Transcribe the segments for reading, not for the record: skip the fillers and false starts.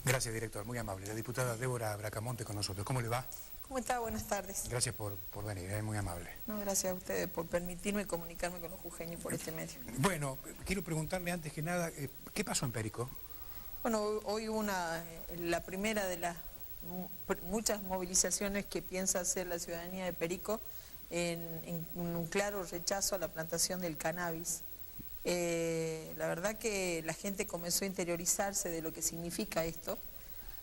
Gracias, director, muy amable. La diputada Débora Bracamonte con nosotros. ¿Cómo le va? ¿Cómo está? Buenas tardes. Gracias por venir, muy amable. No, gracias a ustedes por permitirme comunicarme con los jujeños por este medio. Bueno, quiero preguntarle antes que nada, ¿qué pasó en Perico? Bueno, hoy hubo la primera de las muchas movilizaciones que piensa hacer la ciudadanía de Perico en un claro rechazo a la plantación del cannabis. La verdad que la gente comenzó a interiorizarse de lo que significa esto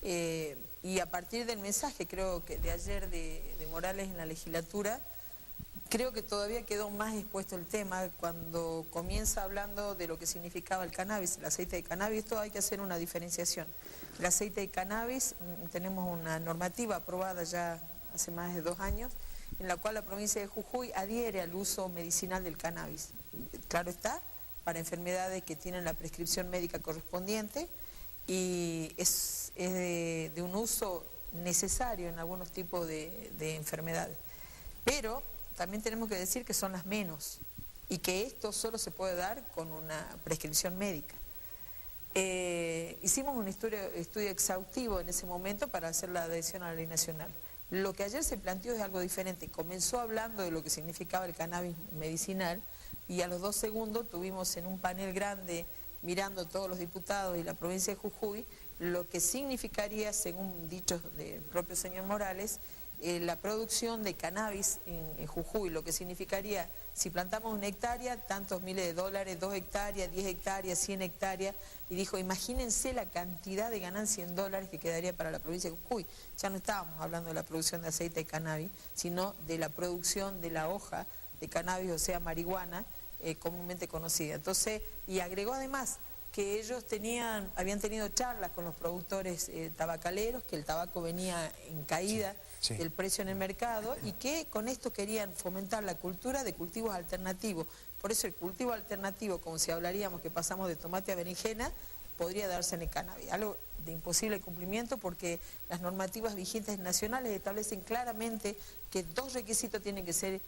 y a partir del mensaje, creo que de ayer de Morales en la legislatura, creo que todavía quedó más expuesto el tema cuando comienza hablando de lo que significaba el cannabis, el aceite de cannabis. Esto hay que hacer una diferenciación. El aceite de cannabis, tenemos una normativa aprobada ya hace más de 2 años, en la cual la provincia de Jujuy adhiere al uso medicinal del cannabis. Claro está, para enfermedades que tienen la prescripción médica correspondiente y es de un uso necesario en algunos tipos de enfermedades. Pero también tenemos que decir que son las menos y que esto solo se puede dar con una prescripción médica. Hicimos un estudio exhaustivo en ese momento para hacer la adhesión a la ley nacional. Lo que ayer se planteó es algo diferente. Comenzó hablando de lo que significaba el cannabis medicinal y a los 2 segundos tuvimos en un panel grande, mirando todos los diputados y la provincia de Jujuy, lo que significaría, según dichos del propio señor Morales, la producción de cannabis en Jujuy, lo que significaría, si plantamos 1 hectárea, tantos miles de dólares, 2 hectáreas, 10 hectáreas, 100 hectáreas, y dijo, imagínense la cantidad de ganancia en dólares que quedaría para la provincia de Jujuy. Ya no estábamos hablando de la producción de aceite de cannabis, sino de la producción de la hoja de cannabis, o sea, marihuana, comúnmente conocida. Entonces, y agregó además que ellos habían tenido charlas con los productores tabacaleros, que el tabaco venía en caída del precio en el mercado y que con esto querían fomentar la cultura de cultivos alternativos. Por eso el cultivo alternativo, como si hablaríamos que pasamos de tomate a berenjena, podría darse en el cannabis. Algo de imposible cumplimiento porque las normativas vigentes nacionales establecen claramente que 2 requisitos tienen que ser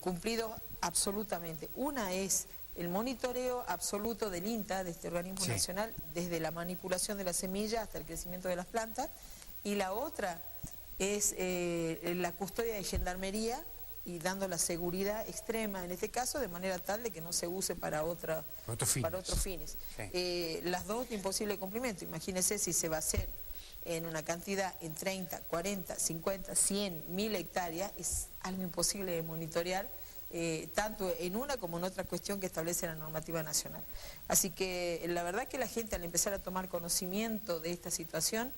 cumplidos absolutamente. Una es el monitoreo absoluto del INTA, de este organismo nacional, desde la manipulación de la semilla hasta el crecimiento de las plantas, y la otra es la custodia de gendarmería y dando la seguridad extrema, en este caso, de manera tal de que no se use para otros fines. Las dos de imposible cumplimiento. Imagínense si se va a hacer en una cantidad en 30, 40, 50, 100, 1000 hectáreas, es algo imposible de monitorear, tanto en una como en otra cuestión que establece la normativa nacional. Así que la verdad que la gente al empezar a tomar conocimiento de esta situación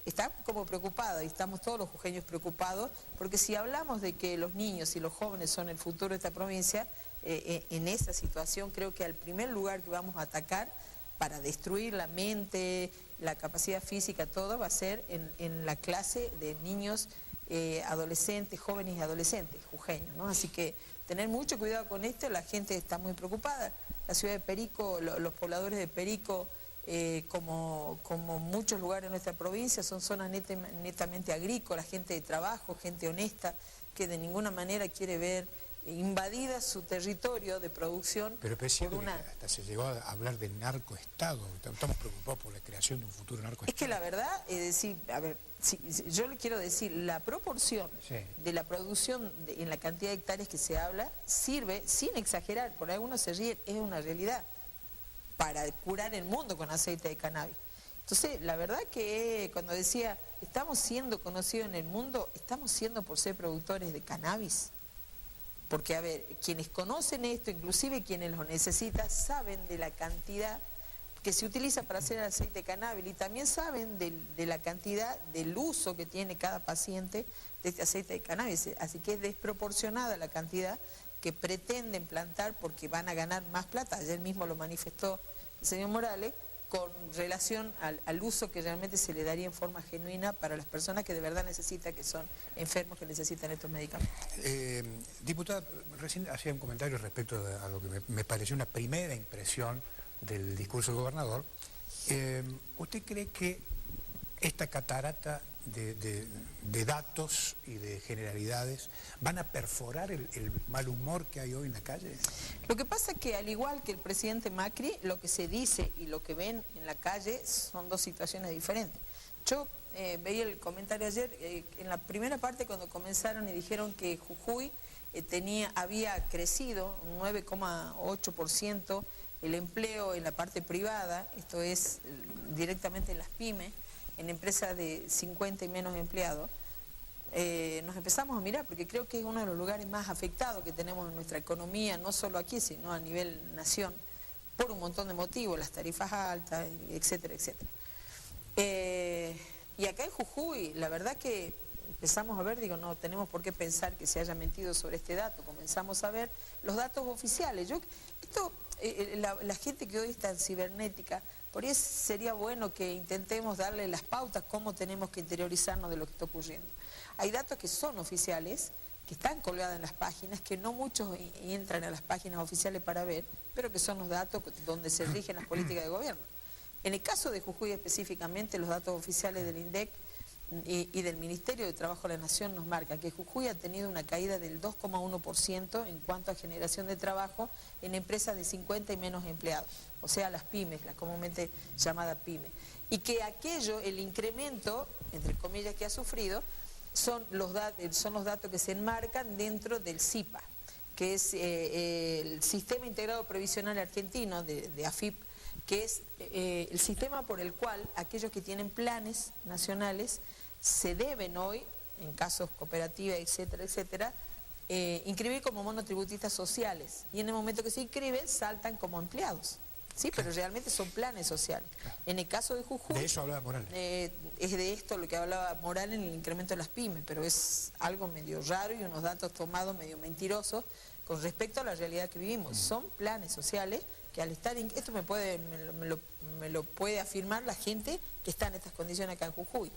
está como preocupada, y estamos todos los jujeños preocupados, porque si hablamos de que los niños y los jóvenes son el futuro de esta provincia, en esa situación creo que al primer lugar que vamos a atacar para destruir la mente, la capacidad física, todo va a ser en la clase de niños, adolescentes, jóvenes y adolescentes, jujeños, ¿no? Así que tener mucho cuidado con esto, la gente está muy preocupada. La ciudad de Perico, los pobladores de Perico, como muchos lugares de nuestra provincia, son zonas netamente agrícolas, gente de trabajo, gente honesta, que de ninguna manera quiere ver invadida su territorio de producción. Pero es cierto que hasta se llegó a hablar de narcoestado. Estamos preocupados por la creación de un futuro narcoestado. Es que la verdad, es decir, a ver, yo le quiero decir, la proporción de la producción en la cantidad de hectáreas que se habla, sirve, sin exagerar, por algunos se ríen, es una realidad, para curar el mundo con aceite de cannabis. Entonces, la verdad que cuando decía, estamos siendo conocidos en el mundo, estamos siendo por ser productores de cannabis. Porque, a ver, quienes conocen esto, inclusive quienes lo necesitan, saben de la cantidad que se utiliza para hacer el aceite de cannabis y también saben de la cantidad del uso que tiene cada paciente de este aceite de cannabis. Así que es desproporcionada la cantidad que pretenden plantar porque van a ganar más plata. Ayer mismo lo manifestó el señor Morales, con relación al uso que realmente se le daría en forma genuina para las personas que de verdad necesitan, que son enfermos, que necesitan estos medicamentos. Diputada, recién hacía un comentario respecto a lo que me pareció una primera impresión del discurso del gobernador. ¿Usted cree que esta catarata de datos y de generalidades van a perforar el mal humor que hay hoy en la calle? Lo que pasa es que al igual que el presidente Macri, lo que se dice y lo que ven en la calle son dos situaciones diferentes. Yo veía el comentario ayer, en la primera parte cuando comenzaron y dijeron que Jujuy había crecido un 9,8% el empleo en la parte privada, esto es directamente en las pymes, en empresas de 50 y menos empleados. Nos empezamos a mirar porque creo que es uno de los lugares más afectados que tenemos en nuestra economía, no solo aquí, sino a nivel nación, por un montón de motivos, las tarifas altas, etcétera, etcétera. Y acá en Jujuy, la verdad que empezamos a ver, digo, no tenemos por qué pensar que se haya mentido sobre este dato, comenzamos a ver los datos oficiales. La gente que hoy está en cibernética, por eso sería bueno que intentemos darle las pautas, cómo tenemos que interiorizarnos de lo que está ocurriendo. Hay datos que son oficiales, que están colgados en las páginas, que no muchos entran a las páginas oficiales para ver, pero que son los datos donde se rigen las políticas de gobierno. En el caso de Jujuy específicamente, los datos oficiales del INDEC y del Ministerio de Trabajo de la Nación nos marcan que Jujuy ha tenido una caída del 2,1% en cuanto a generación de trabajo en empresas de 50 y menos empleados, o sea, las pymes, las comúnmente llamadas pymes. Y que el incremento, entre comillas, que ha sufrido, son los datos que se enmarcan dentro del SIPA, que es el Sistema Integrado Previsional Argentino, de AFIP, que es el sistema por el cual aquellos que tienen planes nacionales se deben hoy, en casos cooperativas, etcétera, etcétera, inscribir como monotributistas sociales. Y en el momento que se inscriben, saltan como empleados. Sí, pero realmente son planes sociales. En el caso de Jujuy... De eso hablaba Morales. Es de esto lo que hablaba Morales en el incremento de las pymes, pero es algo medio raro y unos datos tomados medio mentirosos con respecto a la realidad que vivimos. Son planes sociales que al estar... Esto me lo puede afirmar la gente que está en estas condiciones acá en Jujuy.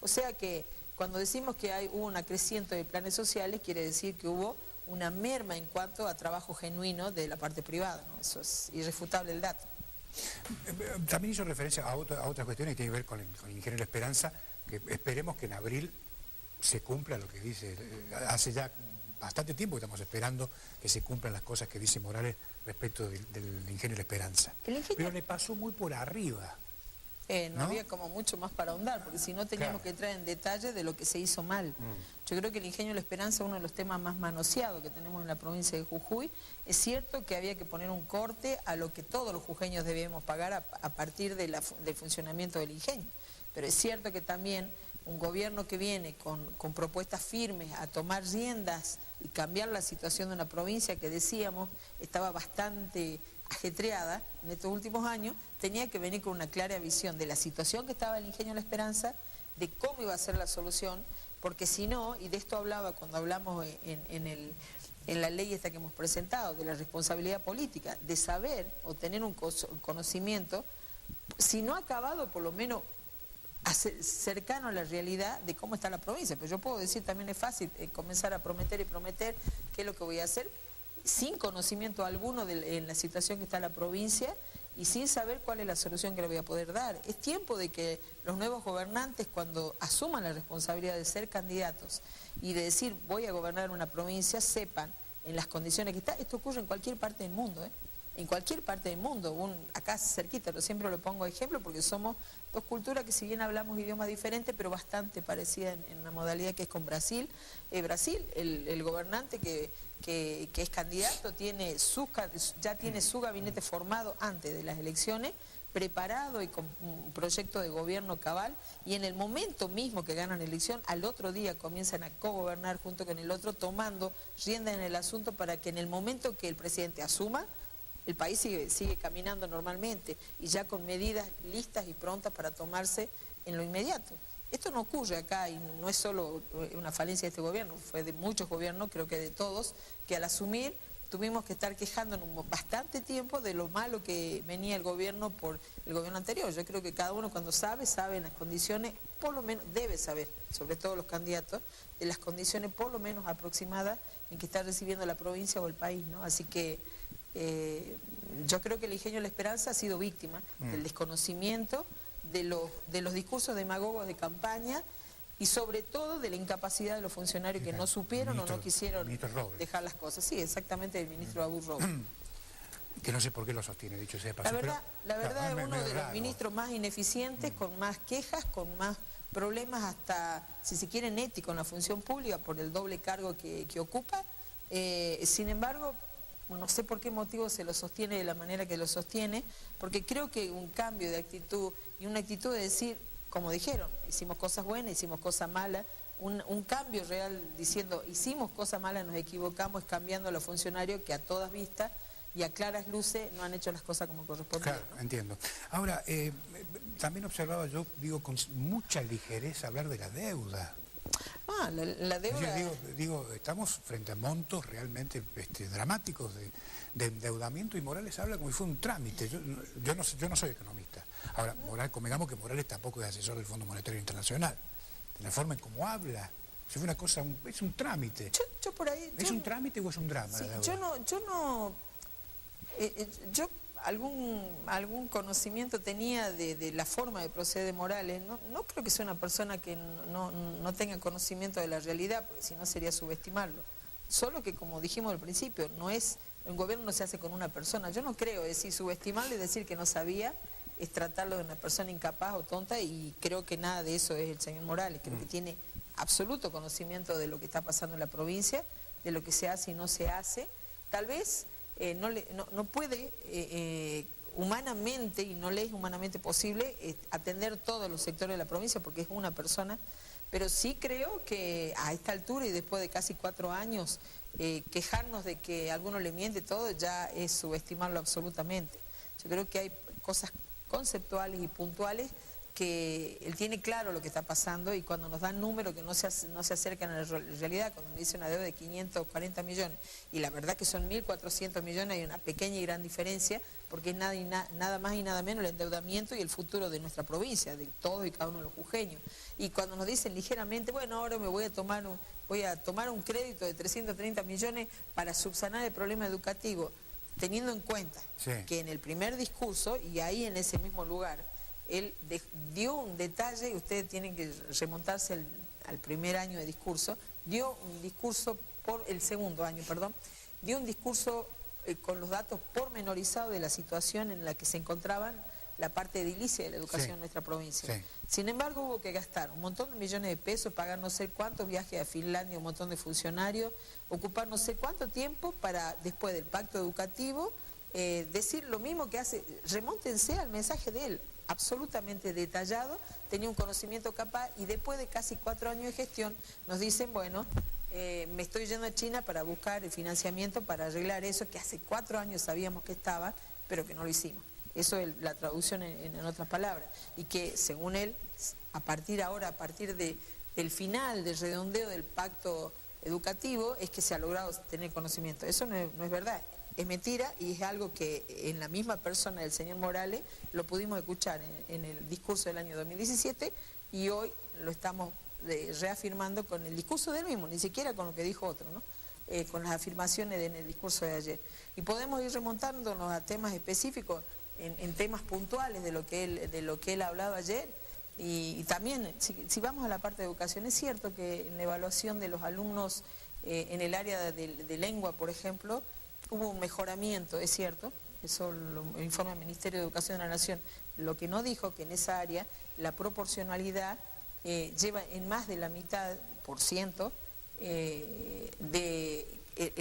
O sea que cuando decimos que hubo un acreciento de planes sociales, quiere decir que hubo una merma en cuanto a trabajo genuino de la parte privada, ¿no? Eso es irrefutable el dato. También hizo referencia a otras cuestiones que tienen que ver con el ingeniero Esperanza, que esperemos que en abril se cumpla lo que dice. Hace ya bastante tiempo que estamos esperando que se cumplan las cosas que dice Morales respecto del ingeniero Esperanza. Pero le pasó muy por arriba. No había como mucho más para ahondar, porque si no teníamos que entrar en detalle de lo que se hizo mal. Yo creo que el ingenio de la Esperanza es uno de los temas más manoseados que tenemos en la provincia de Jujuy. Es cierto que había que poner un corte a lo que todos los jujeños debíamos pagar a partir del funcionamiento del ingenio. Pero es cierto que también un gobierno que viene con propuestas firmes a tomar riendas y cambiar la situación de una provincia que decíamos estaba bastante ajetreada en estos últimos años, tenía que venir con una clara visión de la situación que estaba el ingenio de la Esperanza, de cómo iba a ser la solución, porque si no, y de esto hablaba cuando hablamos en la ley esta que hemos presentado, de la responsabilidad política, de saber o tener un conocimiento, si no acabado, por lo menos cercano a la realidad de cómo está la provincia. Pero yo puedo decir, también es fácil comenzar a prometer y prometer qué es lo que voy a hacer, sin conocimiento alguno en la situación que está la provincia y sin saber cuál es la solución que le voy a poder dar. Es tiempo de que los nuevos gobernantes, cuando asuman la responsabilidad de ser candidatos y de decir voy a gobernar una provincia, sepan en las condiciones que está. Esto ocurre en cualquier parte del mundo, en cualquier parte del mundo, acá cerquita, pero siempre lo pongo de ejemplo porque somos dos culturas que si bien hablamos idiomas diferentes, pero bastante parecidas en una modalidad que es con Brasil. Brasil, el gobernante que es candidato, ya tiene su gabinete formado antes de las elecciones, preparado y con un proyecto de gobierno cabal, y en el momento mismo que ganan la elección, al otro día comienzan a cogobernar junto con el otro, tomando rienda en el asunto para que en el momento que el presidente asuma, el país sigue caminando normalmente y ya con medidas listas y prontas para tomarse en lo inmediato. Esto no ocurre acá y no es solo una falencia de este gobierno, fue de muchos gobiernos, creo que de todos, que al asumir tuvimos que estar quejándonos bastante tiempo de lo malo que venía el gobierno por el gobierno anterior. Yo creo que cada uno cuando sabe en las condiciones, por lo menos debe saber, sobre todo los candidatos, de las condiciones por lo menos aproximadas en que está recibiendo la provincia o el país, ¿no? Así que yo creo que el ingenio de la Esperanza ha sido víctima del desconocimiento, de los discursos demagogos de campaña, y sobre todo de la incapacidad de los funcionarios que no supieron o no quisieron dejar las cosas. Sí, exactamente, el ministro Abur Robles. Que no sé por qué lo sostiene, dicho sea de paso. La verdad es uno de los ministros más ineficientes, con más quejas, con más problemas hasta, si se quieren, éticos en la función pública por el doble cargo que ocupa. Sin embargo, no sé por qué motivo se lo sostiene de la manera que lo sostiene, porque creo que un cambio de actitud y una actitud de decir, como dijeron, hicimos cosas buenas, hicimos cosas malas, un cambio real diciendo, hicimos cosas malas, nos equivocamos, es cambiando a los funcionarios que a todas vistas y a claras luces no han hecho las cosas como corresponde. Claro, entiendo. Ahora, también observaba yo, digo, con mucha ligereza hablar de la deuda. La deuda... Digo, estamos frente a montos realmente dramáticos de endeudamiento, y Morales habla como si fuera un trámite. Yo no soy economista. Ahora, convengamos que Morales tampoco es asesor del Fondo Monetario Internacional. De la forma en cómo habla, si fue una cosa, es un trámite. Yo por ahí... ¿Es un trámite o es un drama? Sí, yo algún conocimiento tenía de la forma de proceder de Morales. No creo que sea una persona que no tenga conocimiento de la realidad, porque si no sería subestimarlo. Solo que, como dijimos al principio, un gobierno no se hace con una persona. Yo no creo, es decir, subestimarlo y decir que no sabía es tratarlo de una persona incapaz o tonta, y creo que nada de eso es el señor Morales. Creo que tiene absoluto conocimiento de lo que está pasando en la provincia, de lo que se hace y no se hace. Tal vez no puede humanamente, y no le es humanamente posible atender todos los sectores de la provincia porque es una persona, pero sí creo que a esta altura y después de casi 4 años quejarnos de que a alguno le miente todo ya es subestimarlo absolutamente. Yo creo que hay cosas conceptuales y puntuales que él tiene claro lo que está pasando, y cuando nos dan números que no se acercan a la realidad, cuando dice una deuda de 540 millones y la verdad que son 1.400 millones, hay una pequeña y gran diferencia, porque es nada más y nada menos el endeudamiento y el futuro de nuestra provincia, de todos y cada uno de los jujeños. Y cuando nos dicen ligeramente, bueno, ahora me voy a tomar un crédito de 330 millones para subsanar el problema educativo, teniendo en cuenta que en el primer discurso, y ahí en ese mismo lugar, él dio un detalle, y ustedes tienen que remontarse al primer año de discurso, dio un discurso el segundo año, perdón, dio un discurso con los datos pormenorizados de la situación en la que se encontraban la parte edilicia de la educación en nuestra provincia. Sí. Sin embargo, hubo que gastar un montón de millones de pesos, pagar no sé cuántos viajes a Finlandia, un montón de funcionarios, ocupar no sé cuánto tiempo para, después del pacto educativo, decir lo mismo que hace. Remóntense al mensaje de él, absolutamente detallado, tenía un conocimiento capaz, y después de casi 4 años de gestión nos dicen, bueno, me estoy yendo a China para buscar el financiamiento para arreglar eso que hace 4 años sabíamos que estaba, pero que no lo hicimos. Eso es la traducción en otras palabras, y que según él, a partir del final del redondeo del pacto educativo es que se ha logrado tener conocimiento. Eso no es verdad, es mentira, y es algo que en la misma persona del señor Morales lo pudimos escuchar en el discurso del año 2017, y hoy lo estamos reafirmando con el discurso de él mismo, ni siquiera con lo que dijo otro, ¿no? Con las afirmaciones en el discurso de ayer. Y podemos ir remontándonos a temas específicos, en temas puntuales de lo que él ha hablado ayer, y también, si vamos a la parte de educación, es cierto que en la evaluación de los alumnos en el área de lengua, por ejemplo, hubo un mejoramiento, es cierto, eso lo informa el Ministerio de Educación de la Nación. Lo que no dijo que en esa área la proporcionalidad lleva en más de la mitad por ciento el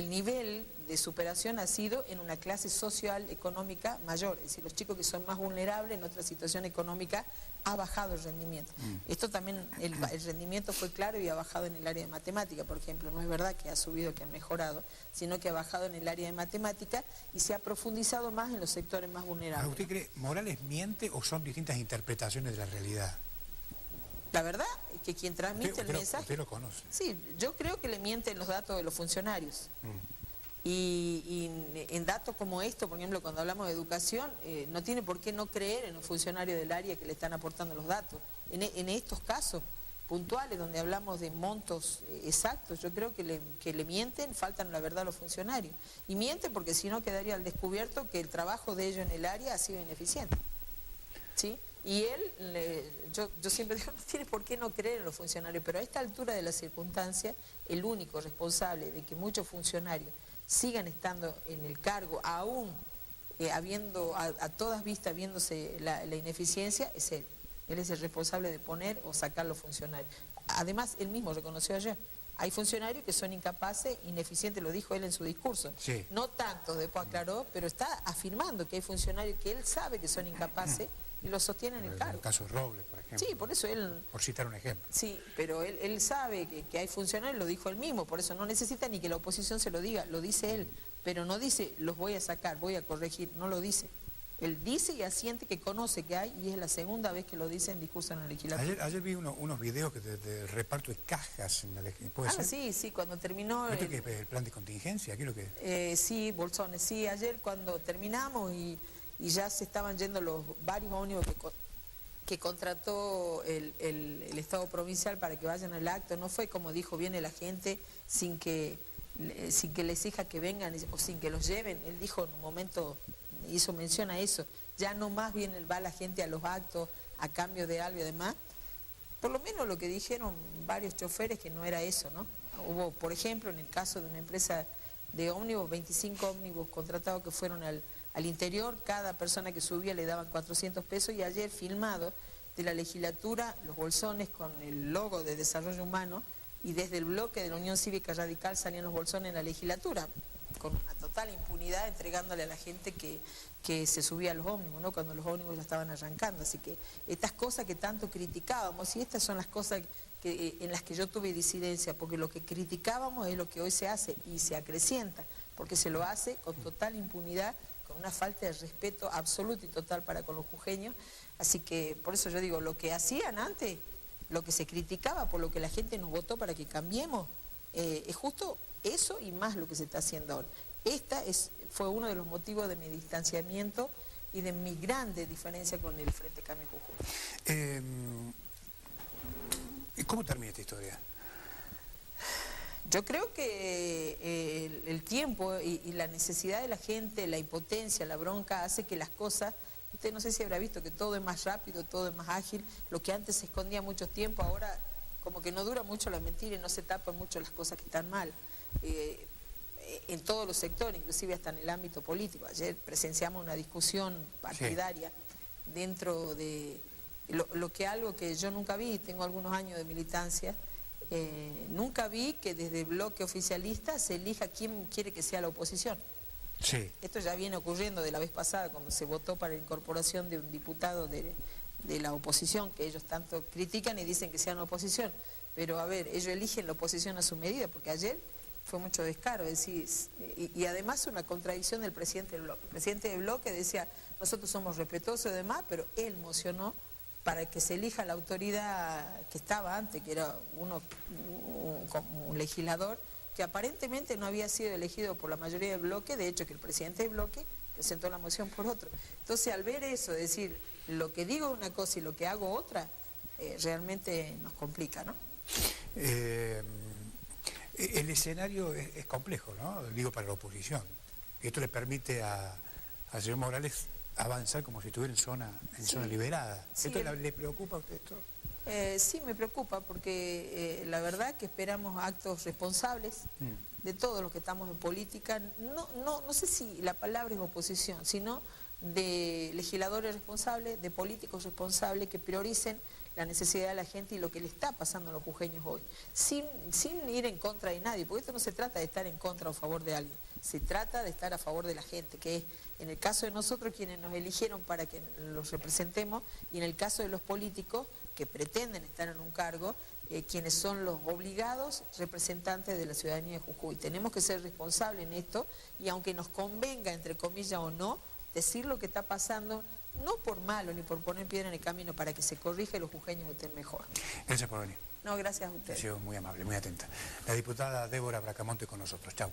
nivel de superación ha sido en una clase social económica mayor, es decir, los chicos que son más vulnerables en otra situación económica ha bajado el rendimiento. Esto también, el rendimiento fue claro y ha bajado en el área de matemática, por ejemplo. No es verdad que ha subido, que ha mejorado, sino que ha bajado en el área de matemática y se ha profundizado más en los sectores más vulnerables. ¿Usted cree Morales miente o son distintas interpretaciones de la realidad? La verdad es que quien transmite el mensaje... Usted lo conoce. Sí, yo creo que le mienten los datos de los funcionarios. Y en datos como esto, por ejemplo, cuando hablamos de educación, no tiene por qué no creer en un funcionario del área que le están aportando los datos. En estos casos puntuales, donde hablamos de montos exactos, yo creo que le mienten, faltan la verdad a los funcionarios. Y mienten porque si no quedaría al descubierto que el trabajo de ellos en el área ha sido ineficiente. ¿Sí? Y él, yo siempre digo, no tiene por qué no creer en los funcionarios, pero a esta altura de la circunstancia, el único responsable de que muchos funcionarios sigan estando en el cargo, aún habiendo a todas vistas viéndose la ineficiencia, es él. Él es el responsable de poner o sacar los funcionarios. Además, él mismo reconoció ayer, hay funcionarios que son incapaces, ineficientes, lo dijo él en su discurso. Sí. No tantos, después aclaró, pero está afirmando que hay funcionarios que él sabe que son incapaces y los sostiene en el cargo. En el caso de Robles, por ejemplo. Sí, por eso él... Por citar un ejemplo. Sí, pero él sabe que hay funcionarios, lo dijo él mismo, por eso no necesita ni que la oposición se lo diga, lo dice él. Pero no dice, los voy a sacar, voy a corregir, no lo dice. Él dice y asiente que conoce que hay, y es la segunda vez que lo dice en discurso en la legislatura. Ayer vi unos videos de reparto de cajas en la legislatura. ¿Puede ser? Sí, cuando terminó... ¿Esto qué es el plan de contingencia? ¿Qué es lo que es? Sí, bolsones, sí, ayer cuando terminamos y ya se estaban yendo los varios ómnibus que contrató el Estado provincial para que vayan al acto, no fue como dijo, viene la gente sin que les exija que vengan o sin que los lleven. Él dijo en un momento, hizo mención a eso, ya no más bien va la gente a los actos a cambio de algo y demás. Por lo menos lo que dijeron varios choferes que no era eso, ¿no? Hubo, por ejemplo, en el caso de una empresa de ómnibus, 25 ómnibus contratados que fueron al interior, cada persona que subía le daban 400 pesos y ayer filmado de la legislatura los bolsones con el logo de Desarrollo Humano y desde el bloque de la Unión Cívica Radical salían los bolsones en la legislatura con una total impunidad entregándole a la gente que se subía a los ómnibus, ¿no? Cuando los ómnibus ya estaban arrancando. Así que estas cosas que tanto criticábamos, y estas son las cosas en las que yo tuve disidencia, porque lo que criticábamos es lo que hoy se hace y se acrecienta, porque se lo hace con total impunidad, con una falta de respeto absoluto y total para con los jujeños. Así que por eso yo digo, lo que hacían antes, lo que se criticaba, por lo que la gente nos votó para que cambiemos, es justo eso y más lo que se está haciendo ahora. Fue uno de los motivos de mi distanciamiento y de mi grande diferencia con el Frente Cambio Jujuy. ¿Cómo termina esta historia? Yo creo que el tiempo y la necesidad de la gente, la impotencia, la bronca, hace que las cosas... Usted no sé si habrá visto que todo es más rápido, todo es más ágil. Lo que antes se escondía mucho tiempo, ahora como que no dura mucho la mentira y no se tapan mucho las cosas que están mal. En todos los sectores, inclusive hasta en el ámbito político. Ayer presenciamos una discusión partidaria dentro de algo que yo nunca vi, tengo algunos años de militancia, nunca vi que desde el bloque oficialista se elija quién quiere que sea la oposición. Sí. Esto ya viene ocurriendo de la vez pasada, cuando se votó para la incorporación de un diputado de la oposición, que ellos tanto critican y dicen que sean oposición. Pero a ver, ellos eligen la oposición a su medida, porque ayer fue mucho descaro, es decir, y además una contradicción del presidente del bloque. El presidente del bloque decía, nosotros somos respetuosos y demás, pero él mocionó para que se elija la autoridad que estaba antes, que era un legislador, que aparentemente no había sido elegido por la mayoría del bloque, de hecho que el presidente del bloque presentó la moción por otro. Entonces al ver eso, decir, lo que digo una cosa y lo que hago otra, realmente nos complica, ¿no? El escenario es complejo, ¿no? Digo, para la oposición. Esto le permite al señor Morales avanzar como si estuviera en zona liberada. Sí, ¿Esto le preocupa a usted esto? Sí, me preocupa porque la verdad que esperamos actos responsables de todos los que estamos en política. No sé si la palabra es oposición, sino de legisladores responsables, de políticos responsables que prioricen la necesidad de la gente y lo que le está pasando a los jujeños hoy, sin ir en contra de nadie, porque esto no se trata de estar en contra o a favor de alguien, se trata de estar a favor de la gente, que es en el caso de nosotros quienes nos eligieron para que los representemos, y en el caso de los políticos que pretenden estar en un cargo, quienes son los obligados representantes de la ciudadanía de Jujuy. Tenemos que ser responsables en esto, y aunque nos convenga, entre comillas o no, decir lo que está pasando, no por malo ni por poner piedra en el camino, para que se corrija y los jujeños estén mejor. Gracias por venir. No, gracias a ustedes. Ha sido muy amable, muy atenta. La diputada Débora Bracamonte con nosotros. Chau.